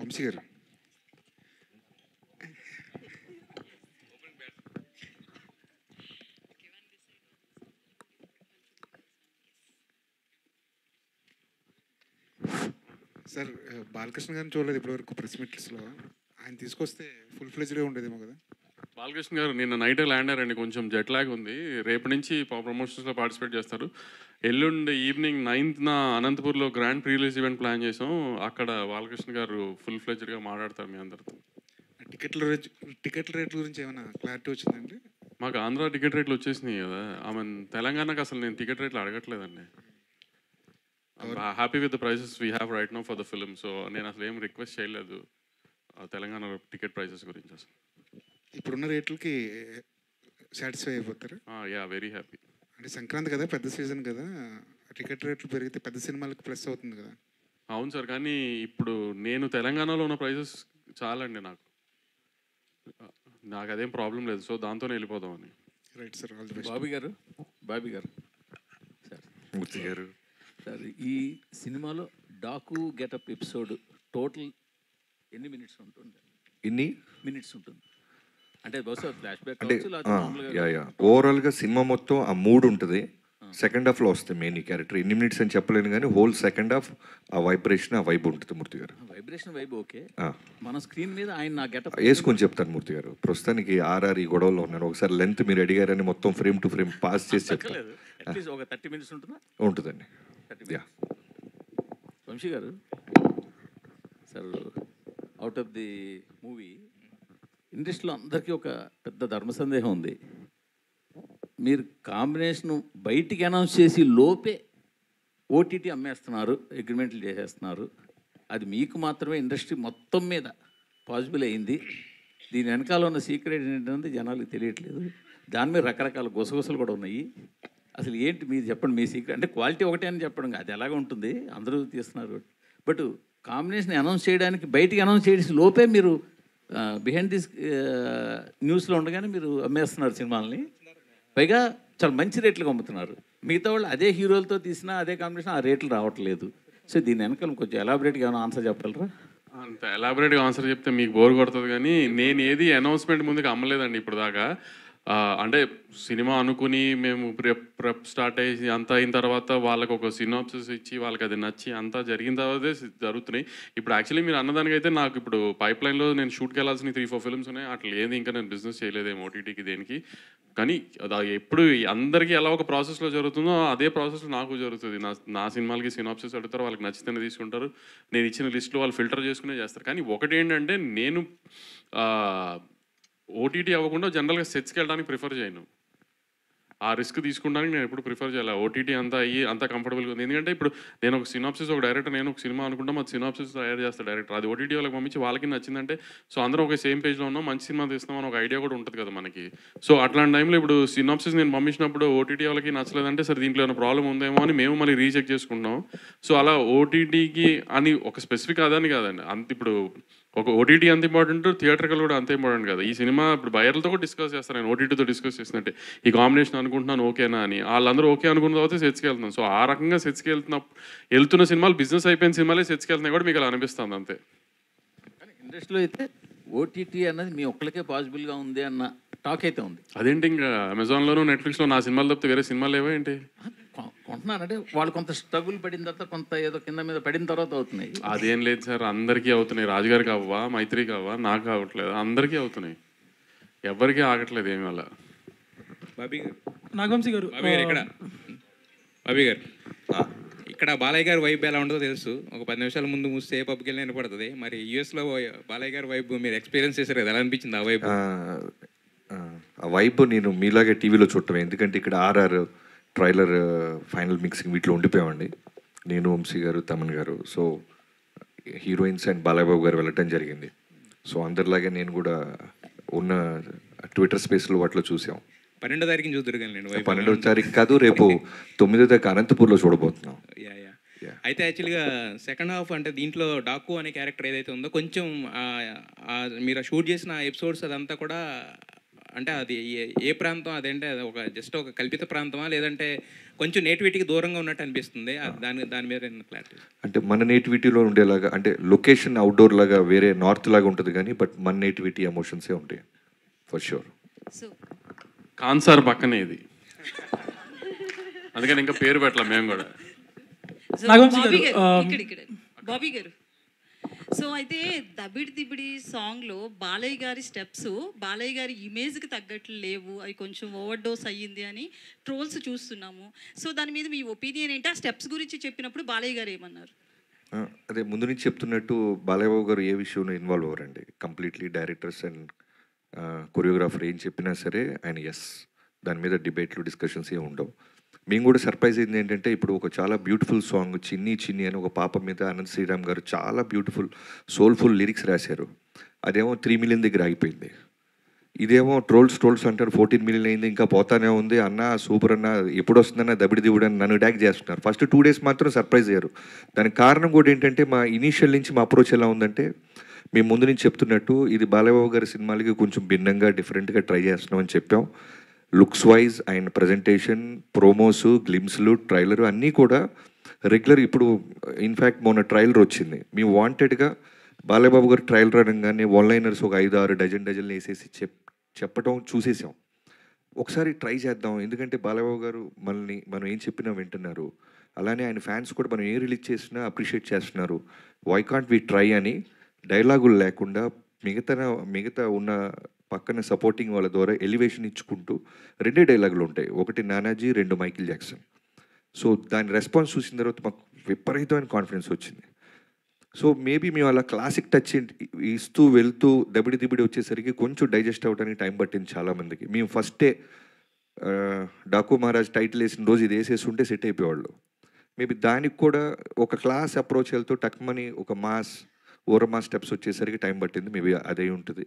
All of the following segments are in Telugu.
వంశీ గారు, సార్ బాలకృష్ణ గారిని చూడలేదు ఇప్పటివరకు ప్రెస్ మీట్స్లో. ఆయన తీసుకొస్తే ఫుల్ ఫ్లెజ్డ్గా ఉండేదేమో కదా. బాలకృష్ణ గారు నిన్న నైటే ల్యాండ్ అయ్యారండి, కొంచెం జెట్ లాగ్ ఉంది. రేపు నుంచి ప్రమోషన్స్లో పార్టిసిపేట్ చేస్తారు. ఎల్లుండి ఈవినింగ్ 9th అనంతపూర్లో grand pre release event plan చేసాం. అక్కడ బాలకృష్ణ గారు ఫుల్ ఫ్లెజ్డ్గా మాట్లాడతారు మీ అందరితో. టికెట్ల రేట్ల గురించి ఏమైనా క్లారిటీ వచ్చిందండి? మాకు ఆంధ్ర టికెట్ రేట్లు వచ్చేసినాయి కదా. తెలంగాణకు అసలు నేను టికెట్ రేట్లు అడగట్లేదండి. Happy with the prices we have right now for the film. So నేను అసలు ఏం రిక్వెస్ట్ చేయలేదు తెలంగాణ టికెట్ ప్రైసెస్ గురించి. అసలు ఇప్పుడున్న రేట్లకి సాటిస్ఫై అయిపోతారు? Yeah, very happy. అంటే సంక్రాంతి కదా, పెద్ద సీజన్ కదా, టికెట్ రేట్లు పెరిగితే పెద్ద సినిమాలకు ప్లస్ అవుతుంది కదా. అవును సార్, కానీ ఇప్పుడు నేను తెలంగాణలో ఉన్న ప్రైసెస్ చాలండి నాకు అదేం ప్రాబ్లం లేదు. సో దాంతోనే వెళ్ళిపోదామని. Right sir, all the best. Bobby గారు సార్, మూర్తి గారు సార్, ఈ సినిమాలో డాకు గెటప్ ఎపిసోడ్ టోటల్ ఎన్ని మినిట్స్ ఉంటుంది? మినిట్స్ ఉంటుంది అంటే బహుశా ఫ్లాష్ బ్యాక్ ఓవరాల్గా సినిమా మొత్తం ఆ మూడ్ ఉంటుంది. సెకండ్ హాఫ్లో వస్తుంది మెయిన్ ఈ క్యారెక్టర్. ఎన్ని మినిట్స్ అని చెప్పలేను కానీ హోల్ సెకండ్ హాఫ్ ఆ వైబ్రేషన్, ఆ వైబ్ ఉంటుంది. మూర్తి గారు వైబ్రేషన్ వైబ్ ఓకే. మన స్క్రీన్ మీద ఆయన నా గెటప్ వేసుకొని చెప్తాను మూర్తి గారు. ప్రస్తుతానికి ఆర్ఆర్ ఈ గొడవలో ఉన్నాను. ఒకసారి లెంత్ మీరు అడిగారని మొత్తం ఫ్రేమ్ టు ఫ్రేమ్ పాస్ చేసి చెప్తాను. అట్లీస్ట్ ఒక 30 minutes ఉంటుందా? ఉంటుందండి. వంశీ గారు sir, out of the movie ఇండస్ట్రీలో అందరికీ ఒక పెద్ద ధర్మ సందేహం ఉంది. మీరు కాంబినేషను బయటికి అనౌన్స్ చేసి లోపే ఓటీటీ అమ్మేస్తున్నారు, అగ్రిమెంట్లు చేసేస్తున్నారు. అది మీకు మాత్రమే ఇండస్ట్రీ మొత్తం మీద పాసిబుల్ అయింది. దీని వెనకాల ఉన్న సీక్రెట్ ఏంటంటే జనాలకు తెలియట్లేదు. దాని మీద రకరకాల గుసగుసలు కూడా ఉన్నాయి. అసలు ఏంటి మీరు చెప్పండి, మీ సీక్రెట్. అంటే క్వాలిటీ ఒకటే అని చెప్పడం అది ఎలాగ ఉంటుంది, అందరూ తీస్తున్నారు. బట్ కాంబినేషన్ అనౌన్స్ చేయడానికి బయటికి అనౌన్స్ చేసి లోపే మీరు బిహైండ్ దిస్ న్యూస్లో ఉండగానే మీరు అమ్మేస్తున్నారు సినిమాలని. పైగా చాలా మంచి రేట్లకు అమ్ముతున్నారు. మిగతా వాళ్ళు అదే హీరోలతో తీసినా అదే కాంబినేషన్ ఆ రేట్లు రావట్లేదు. సో దీని వెనకాల కొంచెం ఎలాబరేట్గా ఏమైనా ఆన్సర్ చెప్పగలరా? అంత ఎలాబరేట్గా ఆన్సర్ చెప్తే మీకు బోర్ కొడుతుంది, కానీ నేను ఏది అనౌన్స్మెంట్ ముందుకు అమ్మలేదండి ఇప్పుడు దాకా. అంటే సినిమా అనుకుని మేము ప్రెప్ స్టార్ట్ అయ్యి అంతా అయిన తర్వాత వాళ్ళకి ఒక సినాప్సిస్ ఇచ్చి వాళ్ళకి అది నచ్చి అంతా జరిగిన తర్వాతే జరుగుతున్నాయి. ఇప్పుడు యాక్చువల్లీ మీరు అన్నదానికైతే నాకు ఇప్పుడు పైప్ లైన్లో నేను షూట్కి వెళ్ళాల్సిన 3-4 ఫిల్మ్స్ ఉన్నాయి. అట్లా ఏది ఇంకా నేను బిజినెస్ చేయలేదేమో ఓటీటీకి దేనికి. కానీ ఎప్పుడు అందరికీ ఎలా ఒక ప్రాసెస్లో జరుగుతుందో అదే ప్రాసెస్లో నాకు జరుగుతుంది. నా సినిమాలకి సినాప్సిస్ అడుగుతారు, వాళ్ళకి నచ్చితేనే తీసుకుంటారు. నేను ఇచ్చిన లిస్ట్లో వాళ్ళు ఫిల్టర్ చేసుకునే చేస్తారు. కానీ ఒకటి ఏంటంటే నేను ఓటీటీ అవ్వకుండా జనరల్గా సెట్స్కి వెళ్ళడానికి ప్రిఫర్ చేయను. ఆ రిస్క్ తీసుకుంటానికి నేను ఎప్పుడు ప్రిఫర్ చేయాలి. ఓటీటీ అంతా కంఫర్టబుల్గా ఉంది. ఎందుకంటే ఇప్పుడు నేను ఒక సినాప్సిస్, ఒక డైరెక్టర్ నేను ఒక సినిమా అనుకుంటాం, అది సినాప్సిస్ తయారు చేస్తాను డైరెక్టర్. అది ఓటీటీ వాళ్ళకి పంపించి వాళ్ళకి నచ్చిందంటే సో అందరం ఒక సేమ్ పేజ్లో ఉన్నాం, మంచి సినిమా తీస్తున్నాం ఒక ఐడియా కూడా ఉంటుంది కదా మనకి. సో అట్లాంటి టైంలో ఇప్పుడు సినాప్సిస్ నేను పంపించినప్పుడు ఓటీటీ వాళ్ళకి నచ్చలేదంటే సరే దీంట్లో ఏమైనా ప్రాబ్లం ఉందేమో అని మేము మళ్ళీ రీచెక్ చేసుకుంటాం. సో అలా ఓటీటీకి అని ఒక స్పెసిఫిక్ అదని కాదండి. ఇప్పుడు ఒక ఓటీటీ అంత ఇంపార్టెంట్, థియేటర్కల్ కూడా అంత ఇంపార్టెంట్ కదా. ఈ సినిమా ఇప్పుడు బయర్లతో కూడా డిస్కస్ చేస్తాను నేను, ఓటీటీతో డిస్కస్ చేసినట్టే ఈ కాంబినేషన్ అనుకుంటున్నాను ఓకేనా అని. వాళ్ళందరూ ఓకే అనుకున్న తర్వాత సెట్స్కి వెళ్తున్నాం. సో ఆ రకంగా సెట్స్కి వెళ్తున్న సినిమాలు బిజినెస్ అయిపోయిన సినిమాలే సెట్స్కి వెళ్తున్నాయి కూడా మీకు అలా అనిపిస్తుంది అంతే. కానీ ఇండస్ట్రీలో అయితే ఓటీటీ అన్నది మీ ఒక్కరికే పాసిబుల్గా ఉంది అన్న టాక్ అయితే ఉంది. అదేంటి ఇంకా అమెజాన్లోనూ నెట్ఫ్లిక్స్లో నా సినిమాలు తప్పితే వేరే సినిమాలు లేవా ఏంటి? కొంటున్నారంటే వాళ్ళు కొంత స్ట్రగుల్ పడిన తర్వాత కొంత ఏదో కింద మీద పడిన తర్వాత అవుతున్నాయి. అదేం లేదు సార్, అందరికీ అవుతున్నాయి. రాజుగారికి అవ్వా, మైత్రికి అవ్వా, నాకు అవ్వట్లేదు, అందరికీ అవుతున్నాయి, ఎవరికి ఆగట్లేదు ఏమి వల్ల. బాబీ గారు, నాగవంశీ గారు, బాబీ గారు ఇక్కడ బాలయ్య గారి వైబ్ ఎలా ఉంటుందో తెలుసు. ఒక 10 నిమిషాల ముందు మూస్తే ఏ పబ్కి వెళ్ళినా వినపడుతుంది. మరి యూఎస్లో బాలయ్య గారి వైబ్ మీరు ఎక్స్పీరియన్స్ చేశారు కదా, ఎలా అనిపించింది ఆ వైబ్? ఆ వైబ్ నేను మీలాగే టీవీలో చూడటమే. ఎందుకంటే ఇక్కడ ఆర్ఆర్ ట్రైలర్ ఫైనల్ మిక్సింగ్ వీటిలో ఉండిపోయామండి నేను, వంశీ గారు, తమన్ గారు. So heroines and Balayya Babu గారు వెళ్ళటం జరిగింది. సో అందరిలాగే నేను కూడా ఉన్న ట్విట్టర్ స్పేస్లో వాటిలో చూసాం. 12వ తారీఖుని చూద్దరు కానీ నేను 12వ తారీఖు కాదు, రేపు 9వ తారీఖు అనంతపూర్లో చూడబోతున్నాం. అయితే యాక్చువల్గా సెకండ్ హాఫ్ అంటే దీంట్లో డాకు అనే క్యారెక్టర్ ఏదైతే ఉందో కొంచెం మీరు షూట్ చేసిన ఎపిసోడ్స్ అదంతా కూడా అంటే అది ఏ ప్రాంతం అదేంటే అది ఒక జస్ట్ ఒక కల్పిత ప్రాంతమా లేదంటే కొంచెం నేటివిటీకి దూరంగా ఉన్నట్టు అనిపిస్తుంది దాని మీద క్లారిటీ. అంటే మన నేటివిటీలో ఉండేలాగా, అంటే లొకేషన్ అవుట్డోర్ లాగా వేరే నార్త్ లాగా ఉంటుంది కానీ బట్ మన నేటివిటీ ఎమోషన్సే ఉంటాయి ఫర్ షూర్. కాన్సార్ పక్కనే ఇది, అందుకని ఇంకా పేరు పెట్టలేం మేము కూడా. బాబీ గారు, సో అయితే దబిడి దిబిడి సాంగ్లో బాలయ్య గారి స్టెప్స్ బాలయ్య గారి ఇమేజ్కి తగ్గట్లు లేవు, అవి కొంచెం ఓవర్ డోస్ అయ్యింది అని ట్రోల్స్ చూస్తున్నాము. సో దాని మీద మీ ఒపీనియన్ ఏంటి? ఆ స్టెప్స్ గురించి చెప్పినప్పుడు బాలయ్య గారు ఏమన్నారు? అదే ముందు నుంచి చెప్తున్నట్టు బాలయ్య బాబు గారు ఏ విషయంలో ఇన్వాల్వ్ అవ్వరండి. కంప్లీట్లీ డైరెక్టర్స్ అండ్ కొరియోగ్రాఫర్ ఏం చెప్పినా సరే ఆయన ఎస్, దాని మీద డిబేట్లు డిస్కషన్స్ ఏమి ఉండవు. మేము కూడా సర్ప్రైజ్ అయింది ఏంటంటే ఇప్పుడు ఒక చాలా బ్యూటిఫుల్ సాంగ్ చిన్ని చిన్ని అని ఒక పాప మీద అనంత్ శ్రీరామ్ గారు చాలా బ్యూటిఫుల్ సోల్ఫుల్ లిరిక్స్ రాశారు. అదేమో 3 million దగ్గర ఆగిపోయింది. ఇదేమో ట్రోల్స్ అంటారు 14 million అయింది, ఇంకా పోతానే ఉంది, అన్న సూపర్ అన్న ఎప్పుడు వస్తుందన్న దబిడి దిబుడు అని నన్ను ట్యాగ్ చేస్తున్నారు. ఫస్ట్ 2 days మాత్రం సర్ప్రైజ్ అయ్యారు. దానికి కారణం కూడా ఏంటంటే మా ఇనీషియల్ నుంచి మా అప్రోచ్ ఎలా ఉందంటే మేము ముందు నుంచి చెప్తున్నట్టు ఇది బాలయ్యబాబు గారి సినిమాలకి కొంచెం భిన్నంగా డిఫరెంట్గా ట్రై చేస్తున్నామని చెప్పాం. లుక్స్ వైజ్ ఆయన ప్రజెంటేషన్, ప్రోమోస్, గ్లిమ్స్లు, ట్రైలర్ అన్నీ కూడా రెగ్యులర్. ఇప్పుడు ఇన్ఫ్యాక్ట్ మొన్న ట్రైలర్ వచ్చింది. మేము వాంటెడ్గా బాలయ్యబాబు గారు ట్రైలర్ అనగానే వన్లైనర్స్ ఒక 5-6 డజన్లు వేసేసి చెప్పటం చూసేసాం. ఒకసారి ట్రై చేద్దాం, ఎందుకంటే బాలయ్యబాబు గారు మనం ఏం చెప్పినా వింటున్నారు, అలానే ఆయన ఫ్యాన్స్ కూడా మనం ఏం రిలీజ్ చేసినా అప్రిషియేట్ చేస్తున్నారు. వై కాంట్ వి ట్రై అని డైలాగులు లేకుండా మిగతా ఉన్న పక్కన సపోర్టింగ్ వాళ్ళ ద్వారా ఎలివేషన్ ఇచ్చుకుంటూ 2 డైలాగులు ఉంటాయి, ఒకటి నానాజీ, 2 మైకిల్ జాక్సన్. సో దాని రెస్పాన్స్ చూసిన తర్వాత మాకు విపరీతమైన కాన్ఫిడెన్స్ వచ్చింది. సో మేబీ మేము అలా క్లాసిక్ టచ్ ఇస్తూ వెళ్తూ దబిడి దిబిడి వచ్చేసరికి కొంచెం డైజెస్ట్ అవ్వడానికి టైం పట్టింది చాలామందికి. మేము ఫస్టే డాకు మహారాజ్ టైటిల్ వేసిన రోజు ఇది వేసేసి ఉంటే సెట్ అయిపోయేవాళ్ళు. మేబీ దానికి కూడా ఒక క్లాస్ అప్రోచ్ వెళ్తూ టక్మని ఒక ఓరమా స్టెప్స్ వచ్చేసరికి టైం పట్టింది. మేబీ అదే ఉంటుంది.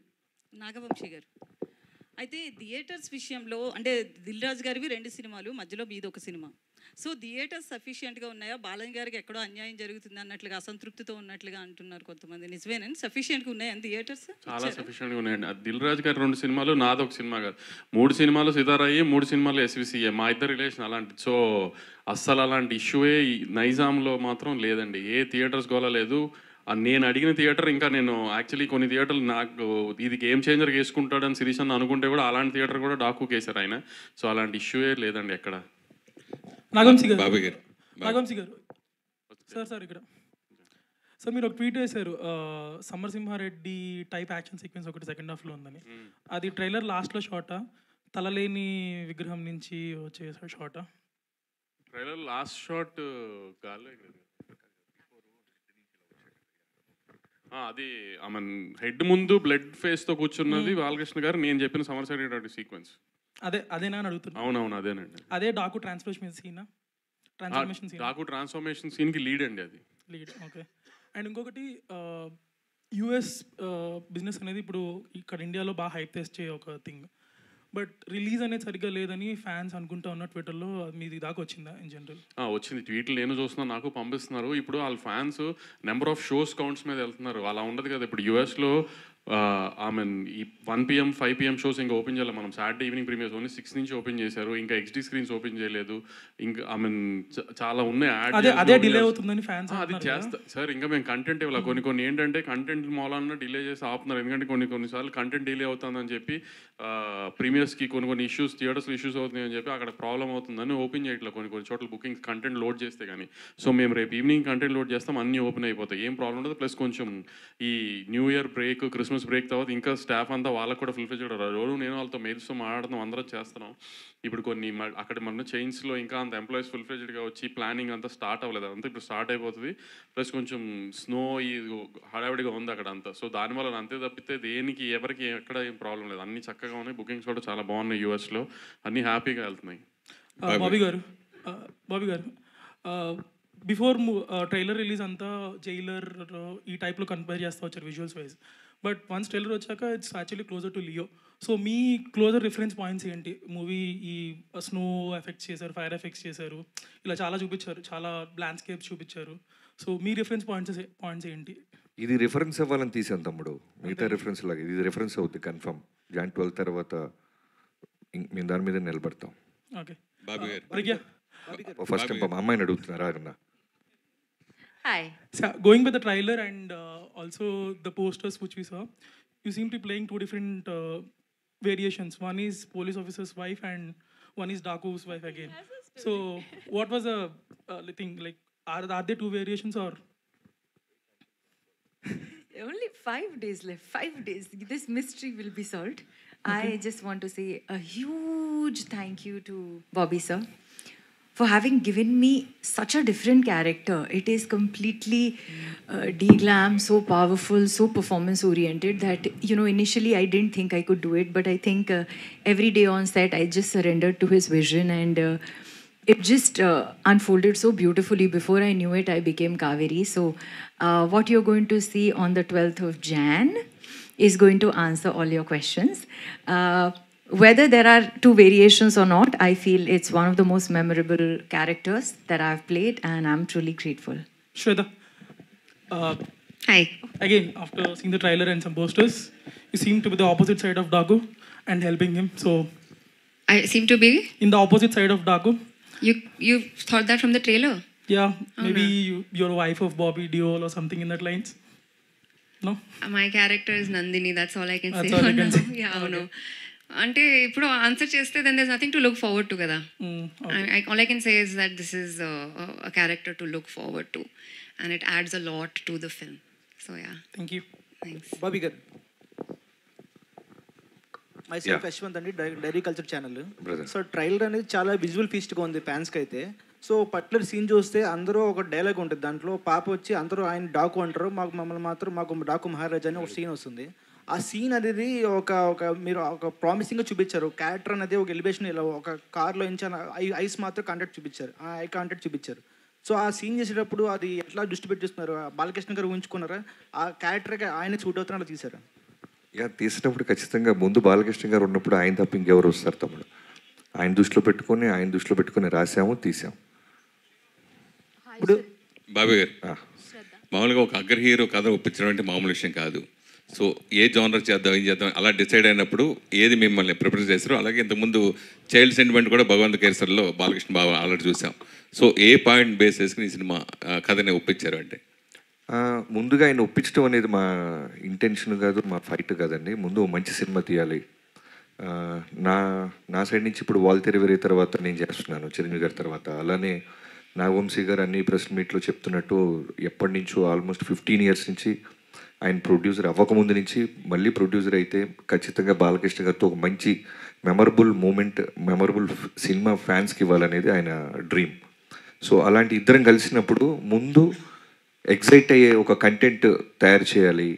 నాగవంశీ గారు, అయితే థియేటర్స్ విషయంలో అంటే దిల్ రాజు గారివి 2 సినిమాలు, మధ్యలో మీది ఒక సినిమా. సో థియేటర్స్ సఫిషియెంట్గా ఉన్నాయా? బాలయ్య గారికి ఎక్కడో అన్యాయం జరుగుతుంది అన్నట్లుగా, అసంతృప్తితో ఉన్నట్లుగా అంటున్నారు కొంతమంది. నిజమేనండి? సఫిషియెంట్గా ఉన్నాయని థియేటర్స్? చాలా సఫిషియెంట్గా ఉన్నాయండి. దిల్ రాజు గారి 2 సినిమాలు, నాది ఒక సినిమా కాదు, 3 సినిమాలు సితారాయి, 3 సినిమాలు ఎస్విసిఏ. మా ఇద్దరు రిలేషన్ అలాంటి. సో అస్సలు అలాంటి ఇష్యూయే నైజాంలో మాత్రం లేదండి. ఏ థియేటర్స్ గోలా లేదు. నేను అడిగిన థియేటర్, ఇంకా నేను యాక్చువల్లీ కొన్ని థియేటర్లు నాకు ఇది గేమ్ చేంజర్ వేసుకుంటాడని శిరీష్ అని అనుకుంటే కూడా అలాంటి థియేటర్ కూడా డాకు కేసారు ఆయన. సో అలాంటి ఇష్యూయే లేదండి ఎక్కడ. బాబీ గారు సార్ ఇక్కడ సార్ మీరు ఒక ట్వీట్ వేశారు, సమరసింహారెడ్డి టైప్ యాక్షన్ సీక్వెన్స్ ఒకటి సెకండ్ హాఫ్లో ఉందని. అది ట్రైలర్ లాస్ట్లో షార్టా, తలలేని విగ్రహం నుంచి వచ్చే షార్టా? ట్రైలర్ లాస్ట్ షాట్ అది ఆమె హెడ్ ముందు బ్లడ్ ఫేస్తో కూర్చున్నది బాలకృష్ణ గారు. నేను చెప్పిన సమరసింహారెడ్డి సీక్వెన్స్ అదేనా అని అడుగుతున్నా. అవునవును అదేనండి. అదే Daaku transformation scene, Daaku transformation సీన్కి లీడ్ అండి అది. Lead, okay. అండ్ ఇంకొకటి యుఎస్ బిజినెస్ అనేది ఇప్పుడు ఇక్కడ ఇండియాలో బాగా హైప్ తెచ్చే ఒక థింగ్. బట్ రిలీజ్ అనేది సరిగ్గా లేదని ఫ్యాన్స్ అనుకుంటా ఉన్న ట్విట్టర్లో. మీది దాకా వచ్చిందా ఇన్ జనరల్? వచ్చింది, ట్వీట్లు నేను చూస్తున్నాను, నాకు పంపిస్తున్నారు. ఇప్పుడు వాళ్ళ fans number of shows counts మీద వెళ్తున్నారు. అలా ఉండదు కదా. ఇప్పుడు యూఎస్లో ఈ 1 PM 5 PM షోస్ ఇంకా ఓపెన్ చేయాలి. మనం సాటర్డే ఈవినింగ్ ప్రీమియర్స్ ఓన్లీ 6 నుంచి ఓపెన్ చేశారు. ఇంకా XD స్క్రీన్స్ ఓపెన్ చేయలేదు. ఇంకా చాలా ఉన్నాయి. అదే డిలే అవుతుందని ఫ్యాన్స్ అది చేస్తా సార్. ఇంకా మేము కంటెంట్ ఇవ్వాలి. కొన్ని ఏంటంటే కంటెంట్ మూలన్న డిలే చేసి ఆపుతున్నారు. ఎందుకంటే కొన్నిసార్లు కంటెంట్ డిలే అవుతుందని చెప్పి ప్రీమియర్స్కి కొన్ని ఇష్యూస్, థియేటర్స్లో ఇష్యూస్ అవుతున్నాయి అని చెప్పి అక్కడ ప్రాబ్లం అవుతుందని ఓపెన్ చేయట్లేదు కొన్ని చోట్ల బుకింగ్స్ కంటెంట్ లోడ్ చేస్తే కానీ. సో మేము రేపు ఈవినింగ్ కంటెంట్ లోడ్ చేస్తాం, అన్నీ ఓపెన్ అయిపోతాయి, ఏం ప్రాబ్లం ఉండదు. ప్లస్ కొంచెం ఈ new year break, Christmas break తర్వాత ఇంకా స్టాఫ్ అంతా వాళ్ళకు కూడా ఫుల్ఫిల్ చేయడం. రోజు నేను వాళ్ళతో మెయిల్స్తో మాట్లాడుతున్నాం, అందరం చేస్తున్నాం. ఇప్పుడు కొన్ని అక్కడ మన చైన్స్లో ఇంకా అంత ఎంప్లాయీస్ ఫుల్ఫిల్డ్గా వచ్చి ప్లానింగ్ అంతా స్టార్ట్ అవ్వలేదు. అంతా ఇప్పుడు స్టార్ట్ అయిపోతుంది. ప్లస్ కొంచెం స్నో ఈ హడావిడిగా ఉంది అక్కడ అంతా. సో దానివల్ల అంతే తప్పితే దేనికి ఎవరికి ఎక్కడ ఏం ప్రాబ్లం లేదు. అన్ని చక్కగా ఉన్నాయి. బుకింగ్స్ కూడా చాలా బాగున్నాయి. యూఎస్లో అన్నీ హ్యాపీగా వెళ్తున్నాయి. బాబీ గారు బిఫోర్ ట్రైలర్ రిలీజ్ అంతా జైలర్ ఈ టైప్లో కంపేర్ చేస్తూ వచ్చారు visuals wise. But once trailer వచ్చాక it's actually closer to Leo. So మీ క్లోజర్ రిఫరెన్స్ పాయింట్స్ ఏంటి? మూవీ ఈ స్నో ఎఫెక్ట్స్ చేశారు, ఫైర్ ఎఫెక్ట్స్ చేశారు, ఇలా చాలా చూపించారు, చాలా ల్యాండ్స్కేప్స్ చూపించారు. సో మీ రిఫరెన్స్ పాయింట్స్ ఏంటి? ఇది రిఫరెన్స్ అవ్వాలని తీసాను తమ్ముడు. మిగతా రిఫరెన్స్ లాగా ఇది రిఫరెన్స్ అవుద్ది కన్ఫర్మ్. Jan 12 తర్వాత మేము దాని మీద నిలబడతాం. ఓకే బాబీ గారు. ప్రజ్ఞ ఫస్ట్ టైం మా అమ్మాయిని అడుగుతున్నారా అన్న. Hi. So, going with the trailer and also the posters which we saw, you seem to be playing two different variations. One is police officer's wife and one is Daku's wife again. So, what was the thing? Like, are there two variations or? Only 5 days left. 5 days. This mystery will be solved. I just want to say a huge thank you to Bobby sir for having given me such a different character. It is completely de-glam, so powerful, so performance oriented that, you know, initially I didn't think I could do it, but I think every day on set I just surrendered to his vision, and it just unfolded so beautifully. Before I knew it, I became Kaveri. So what you're going to see on the 12th of Jan is going to answer all your questions. Whether there are two variations or not, I feel it's one of the most memorable characters that I've played, and I'm truly grateful. Shweta. Hi. Again, after seeing the trailer and some posters, you seem to be the opposite side of Dagu and helping him. So, I seem to be. in the opposite side of Dagu, You thought that from the trailer? yeah, maybe you're a wife of Bobby Deol or something in that lines. No? My character is Nandini. That's all I can That's say. all you for can now. say. Yeah, అవును. అంటే ఇప్పుడు ఆన్సర్ చేస్తే then there's nothing to look forward to కదా. All I can say is that this is a character to look forward to, and it adds a lot to the film. So yeah. Thank you. Thanks. Bobby గారు. మైసెల్ఫ్ యశ్వంత్ అండి, dairy culture channel. Brother. So trailer అనేది చాలా విజువల్ ఫీస్ట్గా ఉంది ఫ్యాన్స్కి అయితే. సో పర్టికులర్ సీన్ చూస్తే అందరూ ఒక డైలాగ్ ఉంటుంది దాంట్లో. పాప వచ్చి అందరూ ఆయన డాకు అంటారు, మమ్మల్ని మాత్రం మాకు డాకు మహారాజా అని ఒక సీన్ వస్తుంది. ఆ సీన్ అనేది ఒక మీరు ఒక ప్రామిసింగ్గా చూపించారు. క్యారెక్టర్ అనేది ఒక ఎలివేషన్, ఇలా ఒక కార్లో నుంచి ఐస్ మాత్రం కాంటాక్ట్ చూపించారు, ఆ ఐ కాంటాక్ట్ చూపించారు. సో ఆ సీన్ చేసేటప్పుడు అది ఎట్లా దృష్టి పెట్టిస్తున్నారు? బాలకృష్ణ గారు ఊహించుకున్నారా? ఆ క్యారెక్టర్కి ఆయన సూట్ అవుతున్నా అలా తీసారా? ఇక తీసినప్పుడు ఖచ్చితంగా ముందు బాలకృష్ణ గారు ఉన్నప్పుడు ఆయన తప్ప ఇంకెవరు వస్తారు తమ్ముడు. ఆయన దృష్టిలో పెట్టుకొని రాసాము, తీసాము. ఇప్పుడు బాబీ గారు, మామూలుగా ఒక అగ్ర హీరో కథ ఒప్పించడం అంటే మామూలు విషయం కాదు. సో ఏ జానర్ చేద్దాం, ఏం చేద్దాం అలా డిసైడ్ అయినప్పుడు ఏది మిమ్మల్ని ప్రిపేర్ చేస్తారో, అలాగే ఇంతకుముందు చైల్డ్ సెంటిమెంట్ కూడా భగవంత్ కేసర్లో బాలకృష్ణ బాబు ఆల్రెడీ చూసాం. సో ఏ పాయింట్ బేస్ చేసుకుని ఈ సినిమా కథని ఒప్పించారు అంటే? ముందుగా ఆయన ఒప్పించడం అనేది మా ఇంటెన్షన్ కాదు, మా ఫైట్ కాదండి. ముందు మంచి సినిమా తీయాలి. నా సైడ్ నుంచి ఇప్పుడు వాల్తెర వేరే తర్వాత నేను చేస్తున్నాను చిరంజీవి గారి తర్వాత. అలానే నాగవంశీ గారు అన్ని ప్రెస్ మీట్లో చెప్తున్నట్టు ఎప్పటి నుంచో ఆల్మోస్ట్ 15 years నుంచి ఆయన ప్రొడ్యూసర్ అవ్వకముందు నుంచి మళ్ళీ ప్రొడ్యూసర్ అయితే ఖచ్చితంగా బాలకృష్ణ గారితో ఒక మంచి మెమరబుల్ సినిమా ఫ్యాన్స్కి ఇవ్వాలనేది ఆయన డ్రీమ్. సో అలాంటి ఇద్దరం కలిసినప్పుడు ముందు ఎగ్జైట్ అయ్యే ఒక కంటెంట్ తయారు చేయాలి.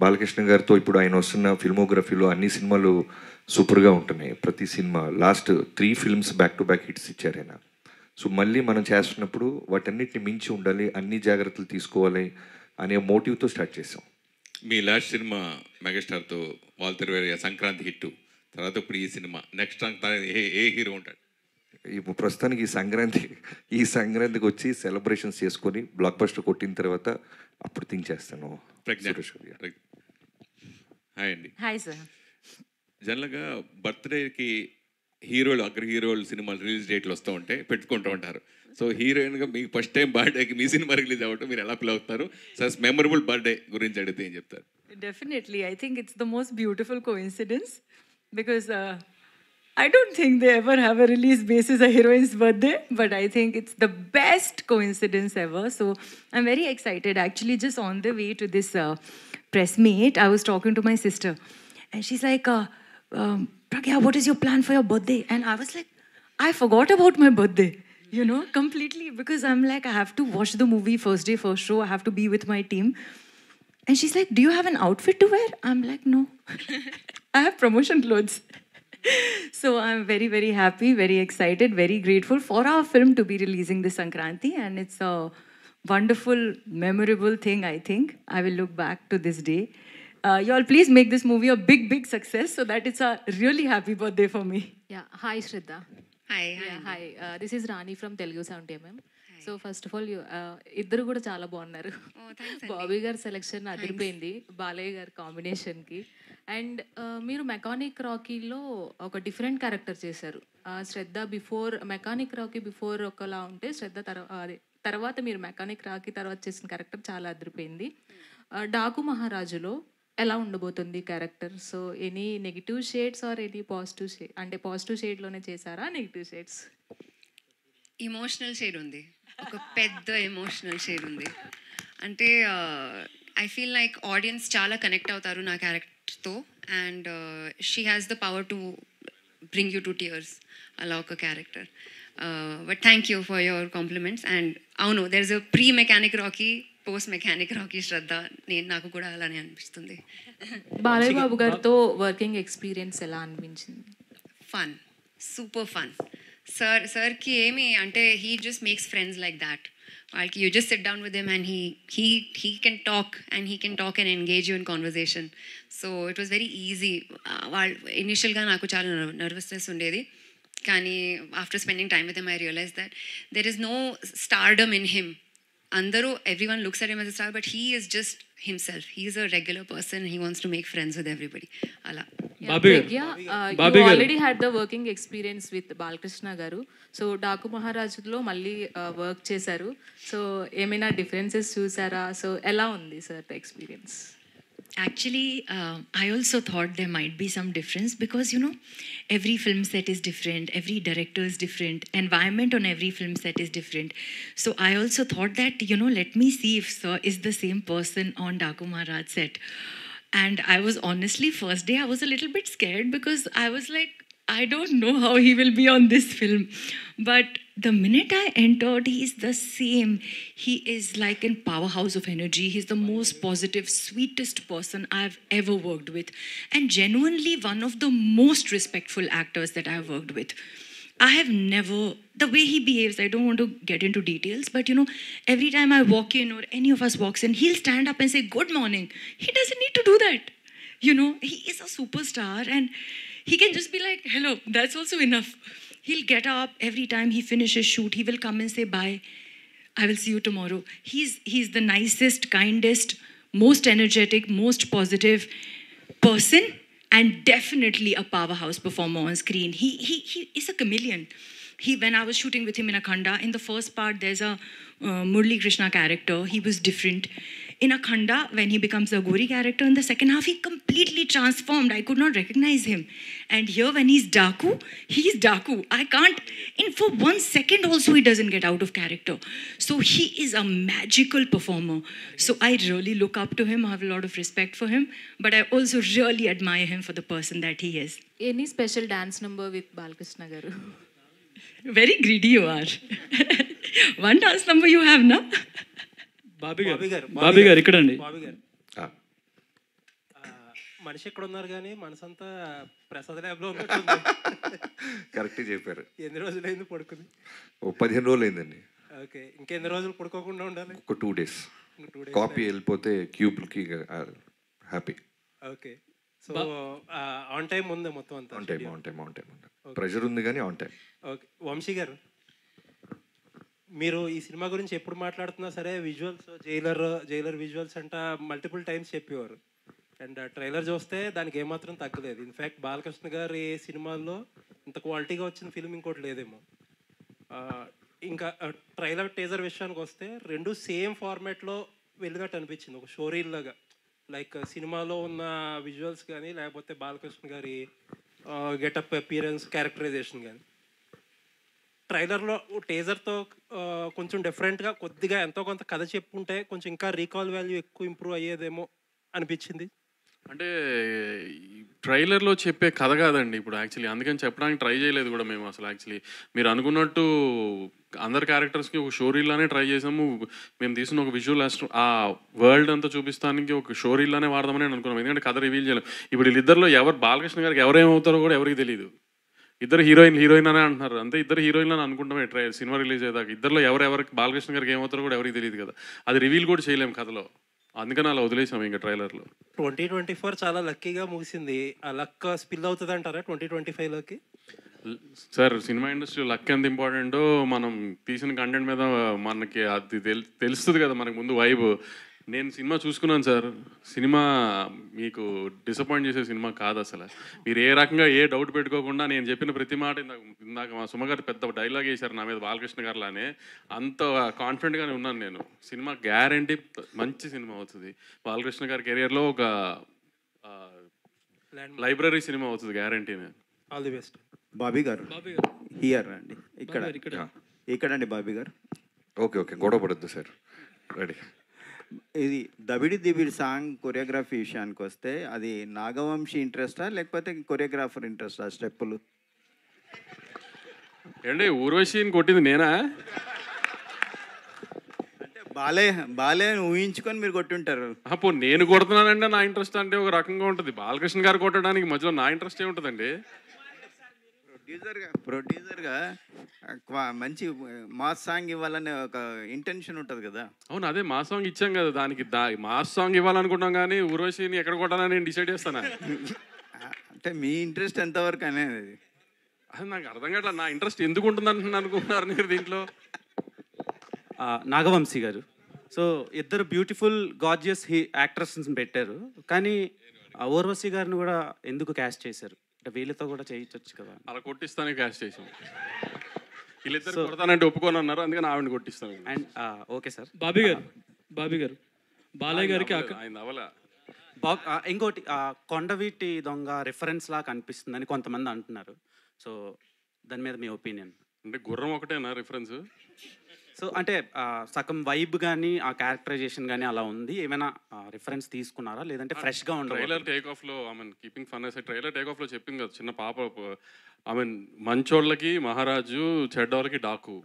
బాలకృష్ణ గారితో ఇప్పుడు ఆయన వస్తున్న ఫిల్మోగ్రఫీలో అన్ని సినిమాలు సూపర్గా ఉంటున్నాయి. ప్రతి cinema last 3 films back to back hits ఇచ్చారు ఆయన. సో మళ్ళీ మనం చేస్తున్నప్పుడు వాటన్నిటిని మించి ఉండాలి, అన్ని జాగ్రత్తలు తీసుకోవాలి అనే మోటివ్తో స్టార్ట్ చేసాం. మీ లాస్ట్ సినిమా మెగాస్టార్తో వాల్తెర వేరే సంక్రాంతి హిట్ తర్వాత ఇప్పుడు ఈ సినిమా నెక్స్ట్ ఏ హీరో ఉంటాడు? ఇప్పుడు ప్రస్తుతానికి ఈ సంక్రాంతికి వచ్చి సెలబ్రేషన్స్ చేసుకొని బ్లాక్ బస్టర్ కొట్టిన తర్వాత అప్పుడు థింక్ చేస్తాను. హాయ్ అండి. Hi, sir. జనరల్గా బర్త్డేకి అగ్ర హీరోలు సినిమాలు రిలీజ్ డేట్లు వస్తూ ఉంటే పెట్టుకుంటూ ఉంటారు. సో హీరోయిన్గా మీకు ఫస్ట్ టైం బర్త్డేకి మీ సినిమా రిలీజ్ అవ్వటం మీరు ఎలా ఫీల్ అవుతారు? సో మెమరబుల్ బర్త్డే గురించి అడిగితే ఏం చెప్తారు? Definitely. I think it's the most beautiful coincidence because I don't think they ever have a release basis a heroine's birthday, but I think it's the best coincidence ever. So I'm very excited. Actually, just on the way to this press meet, I was talking to my sister and she's like, Pragya, what is your plan for your birthday? And I was like, I forgot about my birthday, you know, completely, because I'm like, I have to watch the movie first day, first show. I have to be with my team. And she's like, do you have an outfit to wear? I'm like, no. I have promotion clothes. So I'm very, very happy, very excited, very grateful for our film to be releasing this Sankranti. And it's a wonderful, memorable thing, I think. I will look back to this day. You all please make this movie a big, big success so that it's a really happy birthday for me. Yeah. Hi, Shraddha. Hi. Yeah, hi. This is Rani from Telugu Sound TMM. So first of all ఇద్దరు కూడా చాలా బాగున్నారు. బాబీ గారి సెలెక్షన్ అదిరిపోయింది బాలయ్య గారి కాంబినేషన్కి. అండ్ మీరు మెకానిక్ రాకీలో ఒక డిఫరెంట్ క్యారెక్టర్ చేశారు. శ్రద్ధ బిఫోర్ మెకానిక్ రాకీ బిఫోర్ ఒకలా ఉంటే శ్రద్ధ తర్వాత మీరు మెకానిక్ రాకీ తర్వాత చేసిన క్యారెక్టర్ చాలా అదిరిపోయింది. డాకు మహారాజులో ఎలా ఉండబోతుంది character? So any negative shades or any positive shade, అంటే పాజిటివ్ షేడ్లోనే చేశారా నెగిటివ్ షేడ్స్? ఎమోషనల్ షేడ్ ఉంది, ఒక పెద్ద ఎమోషనల్ షేడ్ ఉంది. అంటే ఐ ఫీల్ లైక్ ఆడియన్స్ చాలా కనెక్ట్ అవుతారు నా క్యారెక్టర్తో, and she has the power to bring you to tears, అలా ఒక character. But thank you for your compliments. And అవును, there is a pre mechanic Rocky, post mechanic Rocky Shraddha. నాకు కూడా అలానే అనిపిస్తుంది. బాలయ్య బాబు గారితో వర్కింగ్ ఎక్స్పీరియన్స్ ఎలా అనిపించింది? Fun, super fun. సార్కి ఏమి అంటే he just makes friends like that. వాళ్ళకి you just sit down with him and he can talk and engage you in conversation. So it was very easy. వాళ్ళు ఇనిషియల్గా నాకు చాలా నర్వస్నెస్ ఉండేది, కానీ after spending time with him I realise that there is no stardom in him. అందరూ everyone looks at him as a star, but he is just himself. He is a regular person. He wants to make friends with everybody. Ala. You already had the working experience with Balkrishna garu. So Daku Maharajlo malli work chesaru. So ఏమైనా differences చూసారా? So ఎలా ఉంది sir the experience? Actually, I also thought there might be some difference because, you know, every film set is different, every director is different, environment on every film set is different. So I also thought that, you know, let me see if Sir is the same person on Daku Maharaj set. And I was honestly, first day I was a little bit scared because I was like, I don't know how he will be on this film. But the minute I entered, he is the same. He is like a powerhouse of energy. He's the most positive, sweetest person I've ever worked with. And genuinely one of the most respectful actors that I've worked with. I have never, the way he behaves, I don't want to get into details, but you know, every time I walk in or any of us walks in, he'll stand up and say, "Good morning." He doesn't need to do that. You know, he is a superstar and he can just be like, "Hello," that's also enough. He'll get up every time he finishes shoot. He will come and say, "Bye, I will see you tomorrow." He's the nicest, kindest, most energetic, most positive person, and definitely a powerhouse performer on screen. He is a chameleon. When I was shooting with him in Akhanda, in the first part, there's a Murli Krishna character. He was different. In Akhanda, when he becomes a Gori character, in the second half, he completely transformed. I could not recognize him. And here, when he's Daku, I can't, for 1 second also, he doesn't get out of character. So he is a magical performer. So I really look up to him. I have a lot of respect for him. But I also really admire him for the person that he is. Any special dance number with Balkrishna garu? Very greedy you are. One dance number you have, na? Bobby గారు ఇక్కడండి. మనిషి ఎక్కడ ఉన్నారు కానీ మనసంతా ప్రసాద్ ల్యాబ్లో కరెక్ట్గా చెప్పారు. ఎన్ని రోజులు అయింది పడుకుంది? 15 రోజులు అయిందండి. ఓకే, ఇంకెన్ని రోజులు పడుకోకుండా ఉండాలి? ఒక 2 days. కాపీ వెళ్ళిపోతే క్యూబ్కి happy. Okay, so on time ఉంది మొత్తం అంతా? On time. ప్రెషర్ ఉంది కానీ ఆన్ టైం. ఓకే, వంశీ గారు, మీరు ఈ సినిమా గురించి ఎప్పుడు మాట్లాడుతున్నా సరే విజువల్స్, జైలర్ విజువల్స్ అంట మల్టిపుల్ టైమ్స్ చెప్పేవారు. అండ్ ట్రైలర్ చూస్తే దానికి ఏమాత్రం తగ్గలేదు. ఇన్ఫ్యాక్ట్ బాలకృష్ణ గారి సినిమాల్లో ఇంత క్వాలిటీగా వచ్చిన ఫిల్మ్ ఇంకోటి లేదేమో. ఇంకా ట్రైలర్ టీజర్ విషయానికి వస్తే రెండు సేమ్ ఫార్మాట్లో వెళ్ళినట్టు అనిపించింది, ఒక షోరీల్ లాగా. లైక్ సినిమాలో ఉన్న విజువల్స్ కానీ లేకపోతే బాలకృష్ణ గారి గెటప్, అపియరెన్స్, క్యారెక్టరైజేషన్ కానీ ట్రైలర్లో టీజర్తో కొంచెం డిఫరెంట్గా కొద్దిగా ఎంతో కొంత కథ చెప్పుంటే కొంచెం ఇంకా రీకాల్ వాల్యూ ఎక్కువ ఇంప్రూవ్ అయ్యేదేమో అనిపించింది. అంటే ట్రైలర్లో చెప్పే కథ కాదండి ఇప్పుడు యాక్చువల్లీ, అందుకని చెప్పడానికి ట్రై చేయలేదు కూడా మేము అసలు. యాక్చువల్లీ మీరు అనుకున్నట్టు అందరు క్యారెక్టర్స్కి ఒక షోరీలానే ట్రై చేసాము. మేము తీసిన ఒక విజువల్ ఆ వరల్డ్ అంతా చూపిస్తానికి ఒక షోరీలానే వాడదామని అనుకున్నాం, ఎందుకంటే కథ రివీల్ చేయలేం. ఇప్పుడు వీళ్ళిద్దరిలో బాలకృష్ణ గారికి ఎవరేమవుతారో కూడా ఎవరికి తెలియదు. ఇద్దరు హీరోయిన్ అనే అంటున్నారు, అంతే. ఇద్దరు హీరోయిన్లు అని అనుకుంటామే సినిమా రిలీజ్ అయ్యేదాకా. ఇద్దరులో ఎవరికి బాలకృష్ణ గారికి ఏమవుతారో కూడా ఎవరికి తెలియదు కదా. అది రివీల్ కూడా చేయలేము కథలో, అందుకని అలా వదిలేసాము ఇంకా ట్రైలర్లో. 2024 చాలా లక్కీగా ముగిసింది. ఆ లక్ స్పిల్ అవుతుంది అంటారా 2025లోకి? సార్ సినిమా ఇండస్ట్రీ లక్ ఎంత ఇంపార్టెంటో మనం తీసిన కంటెంట్ మీద మనకి అది తెలుస్తుంది కదా మనకి ముందు వైబ్. నేను సినిమా చూసుకున్నాను సార్, సినిమా మీకు డిసప్పాయింట్ చేసే సినిమా కాదు అసలు. మీరు ఏ రకంగా ఏ డౌట్ పెట్టుకోకుండా నేను చెప్పిన ప్రతి మాట ఇందాక మా సుమ గారు పెద్ద డైలాగ్ వేశారు నా మీద బాలకృష్ణ గారులానే, అంత కాన్ఫిడెంట్గానే ఉన్నాను నేను. సినిమా గ్యారంటీ మంచి సినిమా అవుతుంది. బాలకృష్ణ గారి కెరియర్లో ఒక లైబ్రరీ సినిమా అవుతుంది గ్యారంటీనే. All the best. బాబీ గారు హియర్ అండి, ఇక్కడండి బాబీ గారు. ఓకే గొడవ పడద్దు సార్, రెడీ. ఇది దబిడి దిబిడి సాంగ్ కొరియోగ్రఫీ విషయానికి వస్తే అది నాగవంశీ ఇంట్రెస్టా లేకపోతే కొరియోగ్రాఫర్ ఇంట్రెస్టా స్టెప్పులు? ఏంటి ఊర్వశిని కొట్టింది నేనా? అంటే బాలే ఊహించుకొని మీరు కొట్టుంటారు. అప్పుడు నేను కొడుతున్నానంటే నా ఇంట్రెస్ట్ అంటే ఒక రకంగా ఉంటుంది, బాలకృష్ణ గారు కొట్టడానికి మధ్యలో నా ఇంట్రెస్ట్ ఏముంటుందండి? ప్రొడ్యూసర్గా మంచి మాస్ సాంగ్ ఇవ్వాలనే ఒక ఇంటెన్షన్ ఉంటుంది కదా. అవును, అదే మాస్ సాంగ్ ఇచ్చాం కదా, దానికి మాస్ సాంగ్ ఇవ్వాలనుకుంటాం కానీ ఊర్వశిని ఎక్కడ కొట్టాలని నేను డిసైడ్ చేస్తాను. అంటే మీ ఇంట్రెస్ట్ ఎంతవరకు అనేది అది నాకు అర్థం కావట్లేదు. నా ఇంట్రెస్ట్ ఎందుకు ఉంటుంది అనుకుంటున్నారు మీరు దీంట్లో? నాగవంశీ గారు, సో ఇద్దరు బ్యూటిఫుల్ గార్జియస్ యాక్ట్రెస్ని పెట్టారు, కానీ ఊర్వశి గారిని కూడా ఎందుకు క్యాస్ట్ చేశారు? అంటే వీళ్ళతో కూడా చేయించవచ్చు కదా. అలా కొట్టిస్తానే క్యాస్ట్ చేసాం. వీళ్ళిద్దరు కొడతానంటే ఒప్పుకొని అన్నారు, అందుకని ఆవిడని కొట్టిస్తాను. And okay sir. బాబీ గారు బాలయ్య గారికి ఇంకోటి కొండవీటి దొంగ రిఫరెన్స్ లా కనిపిస్తుందని కొంతమంది అంటున్నారు. సో దాని మీద మీ ఒపీనియన్? అంటే గుర్రం ఒకటేనా రిఫరెన్స్? సో అంటే సగం వైబ్ కానీ ఆ క్యారెక్టరైజేషన్ కానీ అలా ఉంది, ఏమైనా రిఫరెన్స్ తీసుకున్నారా లేదంటే ఫ్రెష్గా ఉండదు? ట్రైలర్ టేక్ ఆఫ్లో I mean keeping fun aside, trailer take ఆఫ్లో చెప్పింది కదా చిన్న పాప, ఐ మీన్ మంచోళ్ళకి మహారాజు, చెడ్డోళ్ళకి డాకు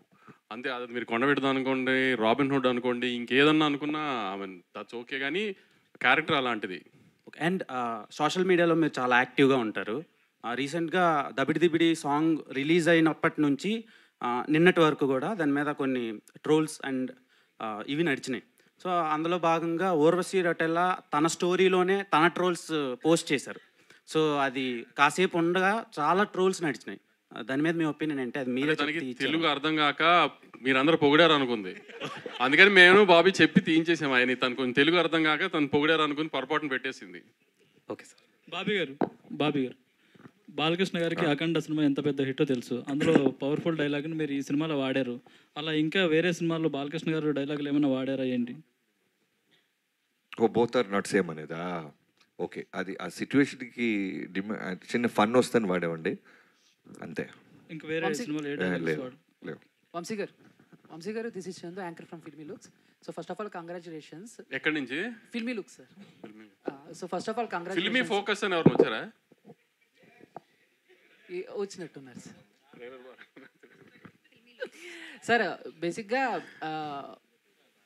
అంతే. అది మీరు కొండబెడదాం అనుకోండి, రాబిన్ హుడ్ అనుకోండి, ఇంకేదన్నా అనుకున్నా ఐ మీన్ దట్స్ ఓకే, కానీ క్యారెక్టర్ అలాంటిది. అండ్ సోషల్ మీడియాలో మీరు చాలా యాక్టివ్గా ఉంటారు. రీసెంట్గా దబిడి దిబిడి సాంగ్ రిలీజ్ అయినప్పటి నుంచి నిన్నటి వరకు కూడా దాని మీద కొన్ని ట్రోల్స్ అండ్ ఇవి నడిచినాయి. సో అందులో భాగంగా ఊర్వశి రొటెల్లా తన స్టోరీలోనే తన ట్రోల్స్ పోస్ట్ చేశారు. సో అది కాసేపు ఉండగా చాలా ట్రోల్స్ నడిచినాయి. దాని మీద మీ ఒపీనియన్ ఏంటి? అది మీరే తెలుగు అర్థం కాక మీరందరూ పొగిడారు అనుకుంది, అందుకని మేము బాబీ చెప్పి తీయించేసాము. ఆయన తను కొంచెం తెలుగు అర్థం కాక తను పొగిడారు అనుకుని పొరపాటును పెట్టేసింది. Okay sir. బాబీ గారు బాలకృష్ణ గారికి అఖండ సినిమా ఎంత పెద్ద హిట్టో తెలుసు, అందులో పవర్ఫుల్ డైలాగ్ని మీరు ఈ సినిమాలో వాడారు. అలా ఇంకా వేరే సినిమాల్లో బాలకృష్ణ గారు డైలాగులు ఏమైనా వాడారా ఏంటి? బోత్ ఆర్ నాట్ సేమ్ అనేదా? ఓకే, అది ఆ సిచ్యువేషన్కి చిన్న ఫన్ వస్తుందని వాడేవండి అంతే. ఇంకా వేరే సినిమాలో ఏ డైలాగ్స్ వాడు? లేవు. వంశీ గారు, this is Chandu, anchor from filmy looks. So first of all congratulations. ఎక్కడి నుంచి? Filmy looks sir. So first of all congratulations. Filmy focus అని ఎవరు వచ్చారా? వచ్చినట్టున్నారు సార్. బేసిక్గా